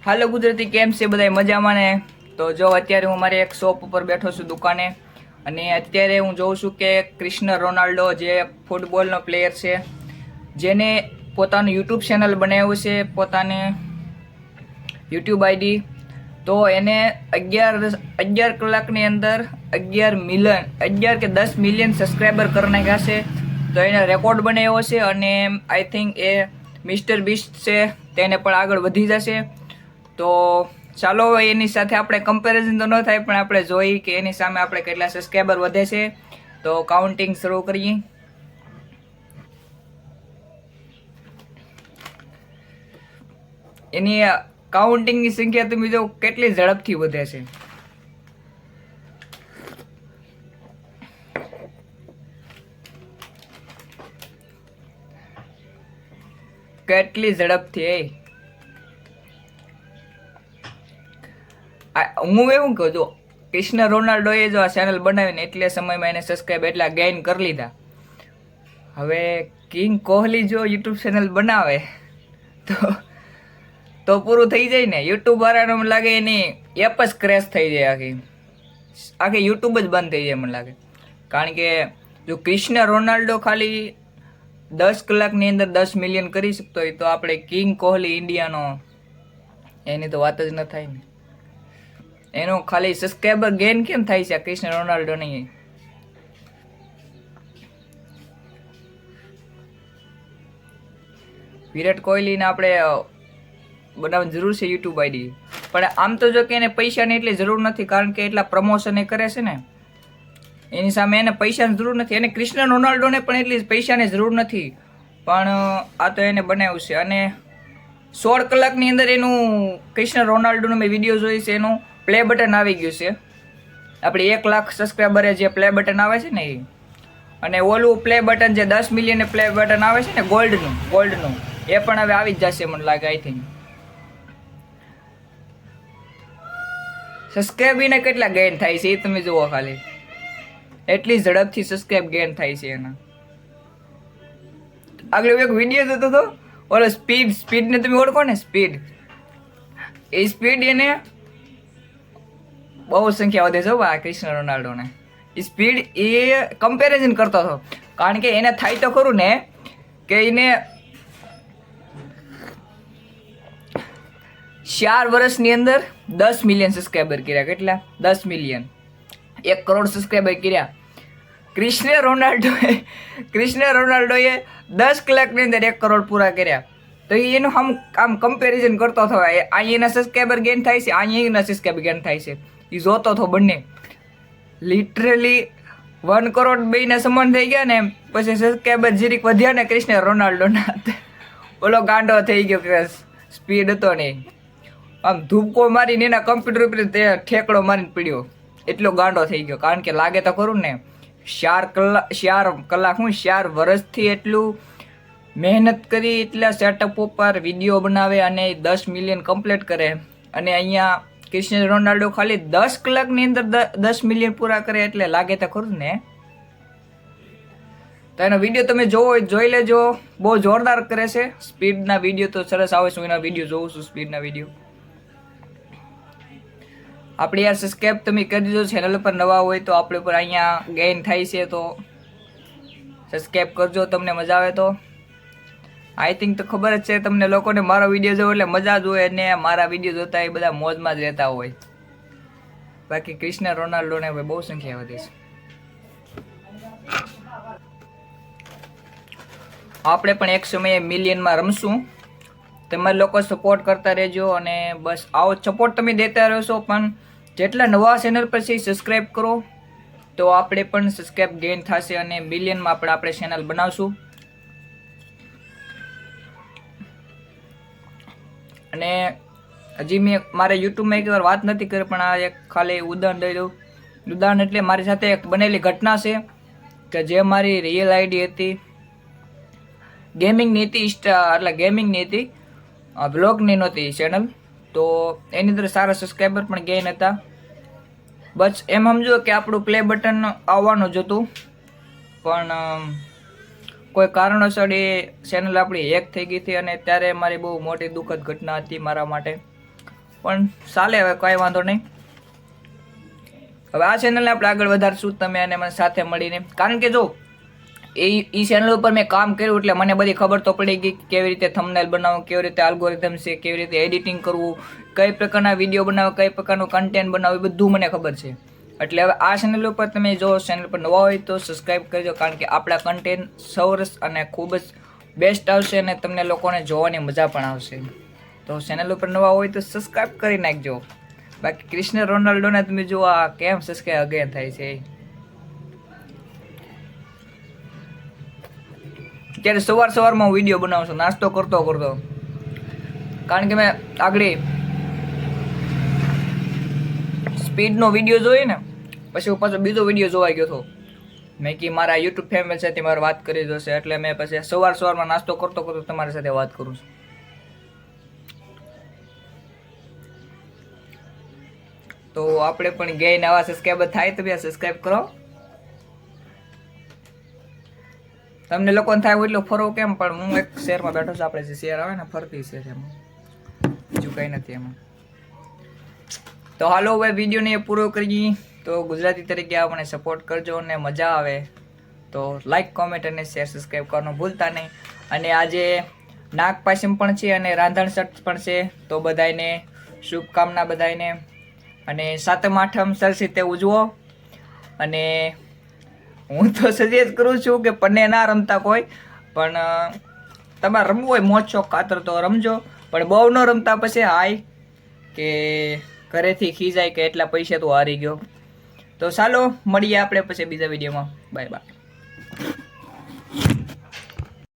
હાલો ગુજરાતી કેમ છે બધા મજામાં ને? તો જો અત્યારે હું મારી એક શોપ ઉપર બેઠો છું દુકાને, અને અત્યારે હું જોઉં છું કે ક્રિસ્ટિયાનો રોનાલ્ડો જે ફૂટબોલનો પ્લેયર છે, જેને પોતાનું યુટ્યુબ ચેનલ બનાવ્યું છે, પોતાને યુટ્યુબ આઈડી, તો એને 11 કલાકની અંદર 11 કે 10 મિલિયન સબસ્ક્રાઈબર કરી નાખ્યા છે. તો એને રેકોર્ડ બનાવ્યો છે, અને I think A mister Beast છે તેને પણ આગળ વધી જશે. તો ચાલો એની સાથે આપણે કમ્પેરિઝન તો ન થાય, પણ આપણે જોઈ કે એની સામે આપણે કેટલા સબસ્ક્રાઈબર વધે છે. તો કાઉન્ટિંગ શરૂ કરીએ. એની કાઉન્ટિંગની સંખ્યા તમે જો કેટલી ઝડપથી વધે છે. કેટલી ઝડપથી હું એવું કહું છું, ક્રિસ્ટિયાનો રોનાલ્ડોએ જો આ ચેનલ બનાવીને એટલે સમયમાં એને સબસ્ક્રાઈબ એટલા ગેઇન કરી લીધા. હવે કિંગ કોહલી જો યુટ્યુબ ચેનલ બનાવે તો પૂરું થઈ જાય ને. યુટ્યુબ વાળાને મને લાગે એની એપ જ ક્રેશ થઈ જાય, આખી યુટ્યુબ જ બંધ થઈ જાય મને લાગે. કારણ કે જો ક્રિસ્ટિયાનો રોનાલ્ડો ખાલી 10 કલાકની અંદર 10 મિલિયન કરી શકતો હોય, તો આપણે કિંગ કોહલી ઇન્ડિયાનો એની તો વાત જ ન થાય ને. એનો ખાલી સબસ્ક્રાઈબર ગેઇન કેમ થાય છે, ક્રિસ્ટિયાનો રોનાલ્ડો નહીં? વિરાટ કોહલીને આપણે બનાવવાની જરૂર છે યુટ્યુબ આઈડી, પણ આમ તો જો કે એને પૈસાની એટલી જરૂર નથી, કારણ કે એટલા પ્રમોશન એ કરે છે ને, એની સામે એને પૈસાની જરૂર નથી. એને ક્રિસ્ટિયાનો રોનાલ્ડોને પણ એટલી પૈસાની જરૂર નથી, પણ આ તો એને બનાવ્યું છે. અને 16 કલાકની અંદર એનું ક્રિસ્ટિયાનો રોનાલ્ડોનું મેં વિડીયો જોઈ છે, એનું પ્લે બટન આવી ગયું છે. આપણે 1 લાખ સબસ્ક્રાઈબરે જે પ્લે બટન આવે છે ને એ, અને ઓલું પ્લે બટન જે 10 મિલિયન પ્લે બટન આવે છે ને ગોલ્ડનું એ પણ હવે આવી જ જશે મને લાગે. આઈ થિંક સબસ્ક્રાઈબ ને કેટલા ગેઇન થાય છે એ તમે જુઓ ખાલી. એટલી ઝડપથી સબસ્ક્રાઈબ ગેઇન થાય છે એના. આગળ એક વિડીયો જોતો હતો, ઓલો સ્પીડને તમે ઓળખો ને? સ્પીડ એને બહુ સંખ્યા વધે છે આ ક્રિસ્ટિયાનો રોનાલ્ડોને. સ્પીડ એ કમ્પેરિઝન કરતો હતો, કારણ કે એને થાય તો ખરું ને કે એને 4 વર્ષની અંદર 10 મિલિયન સબસ્ક્રાઈબર કર્યા. કેટલા? 10 મિલિયન, 1 કરોડ સબસ્ક્રાઈબર કર્યા. ક્રિસ્ટિયાનો રોનાલ્ડોએ 10 કલાકની અંદર 1 કરોડ પૂરા કર્યા. તો એનું આમ કમ્પેરિઝન કરતો હતો. અહીં એના સબસ્ક્રાઈબર ગેઇન થાય છે, અહીં એના સબસ્ક્રાઈબર ગેઇન થાય છે. એ જોતો હતો બંને. લિટરલી 1 કરોડ બેયના સમાન થઈ ગયા ને, પછી સબસ્ક્રાઈબર જીરીક વધ્યા ને ક્રિસ્ટિયાનો રોનાલ્ડોના, ઓલો ગાંડો થઈ ગયો. કે સ્પીડ હતો નહીં, આમ ધૂપકો મારીને એના કમ્પ્યુટર ઉપર ઠેકડો મારીને પડ્યો, એટલો ગાંડો થઈ ગયો. કારણ કે લાગે તો ખરું ને, 4 વર્ષથી એટલું મહેનત કરી, એટલા સેટઅપ ઉપર વિડીયો બનાવે અને 10 મિલિયન કમ્પ્લીટ કરે. અને અહીંયા ક્રિસ્ટિયાનો રોનાલ્ડો ખાલી 10 કલાકની અંદર 10 મિલિયન પૂરા કરે, એટલે લાગે તો ખરું ને. તો એનો વિડીયો તમે જોઈ લેજો, બહુ જોરદાર કરે છે. સ્પીડના વિડીયો તો સરસ આવે છે, હું એના વિડીયો જોઉં છું, સ્પીડના વિડીયો. આપણે યાર સબસ્ક્રાઈબ તમે કરી દીધો, ચેનલ ઉપર નવા હોય તો આપણે ઉપર અહીંયા ગેઇન થાય છે, તો સબસ્ક્રાઈબ કરજો તમને મજા આવે તો. આઈ થિંક તો ખબર જ છે તમને લોકોને, મારો વિડીયો જોવો એટલે મજા જ હોય, અને મારા વિડીયો જોતા એ બધા મોજમાં જ રહેતા હોય. બાકી ક્રિસ્ટિયાનો રોનાલ્ડોને હવે બહુ સંખ્યા વધે છે. આપણે પણ એક સમયે મિલિયનમાં રમશું. તમે લોકો સપોર્ટ કરતા રહેજો, અને બસ આવો સપોર્ટ તમે દેતા રહેશો. પણ જેટલા નવા ચેનલ પર છે સબસ્ક્રાઈબ કરો, તો આપણે પણ સબસ્ક્રાઈબ ગેઇન થશે, અને મિલિયનમાં આપણે ચેનલ બનાવશું. અને હજી મેં મારે યુટ્યુબમાં એક વાર વાત નથી કરી, પણ આ એક ખાલી ઉદાહરણ દઈ દઉં. ઉદાહરણ એટલે મારી સાથે એક બનેલી ઘટના છે કે જે મારી રિયલ આઈડી હતી, ગેમિંગની હતી, એટલે ગેમિંગની હતી, વ્લોગની નહોતી ચેનલ. તો એની અંદર સારા સબસ્ક્રાઈબર પણ ગેઇન હતા. બસ એમ સમજો કે આપણું પ્લે બટન આવવાનું જ હતું, પણ કોઈ કારણોસર એ ચેનલ આપણી હેક થઈ ગઈ હતી, અને ત્યારે મારી બહુ મોટી દુઃખદ ઘટના હતી મારા માટે. પણ ચાલે, હવે કંઈ વાંધો નહીં. હવે આ ચેનલને આપણે આગળ વધારશું તમે અને મને સાથે મળીને, કારણ કે જો એ ચેનલ ઉપર મેં કામ કર્યું એટલે મને બધી ખબર તો પડી ગઈ કે કેવી રીતે થંબનેલ બનાવવું, કેવી રીતે આલ્ગોરિધમ છે, કેવી રીતે એડિટિંગ કરવું, કઈ પ્રકારના વિડીયો બનાવવા, કઈ પ્રકારનું કન્ટેન્ટ બનાવવું, એ બધું મને ખબર છે. એટલે હવે આ ચેનલ ઉપર તમે જો ચેનલ પર નવા હોય તો સબસ્ક્રાઈબ કરજો, કારણ કે આપણા કન્ટેન્ટ સરસ અને ખૂબ જ બેસ્ટ આવશે અને તમને લોકોને જોવાની મજા પણ આવશે. તો ચેનલ ઉપર નવા હોય તો સબસ્ક્રાઈબ કરી નાખજો. બાકી ક્રિસ્ટિયાનો રોનાલ્ડોને તમે જુઓ આ કેમ સબસ્ક્રાઈબ અગેન થાય છે. ત્યારે સવારમાં હું વિડીયો બનાવું છું નાસ્તો કરતો, કારણ કે મેં આગળ સ્પીડનો વિડીયો જોઈ ને પછી હું પાછો બીજો વિડીયો જોવા ગયો હતો. મેં કે મારા યુટ્યુબ ફેમિલી સાથે મારે વાત કરી જોશે, એટલે મેં પછી સવારમાં નાસ્તો કરતો તમારી સાથે વાત કરું છું. તો આપણે પણ ગઈ નવા સબસ્ક્રાઈબર થાય તો સબસ્ક્રાઈબ કરો. તમને લોકોને થાય એટલું ફરવો કેમ, પણ હું એક શહેરમાં બેઠો છું, આપણે જે શહેર આવે ને ફરતી છે એમાં, બીજું કંઈ નથી એમાં. તો હાલો હવે વિડીયોને પૂરો કરીએ. તો ગુજરાતી તરીકે આપણને સપોર્ટ કરજો અને મજા આવે તો લાઈક, કોમેન્ટ અને શેર, સબસ્ક્રાઈબ કરવાનું ભૂલતા નહીં. અને આજે નાગપાંચમ પણ છે અને રાંધણ છઠ પણ છે, તો બધાને શુભકામના બધાને. અને 7મ 8મ સરસ રીતે ઉજવો. અને હું તો સજેસ્ટ કરું છું કે પન્ને ના રમતા કોઈ, પણ તમારે રમવું હોય મોજ શોખ ખાતર તો રમજો, પણ બહુ ન રમતા પછી હાય કે ઘરેથી ખીજાય કે એટલા પૈસા તો હારી ગયો. તો ચાલો મળીએ આપણે પછી બીજા વિડીયોમાં. Bye bye.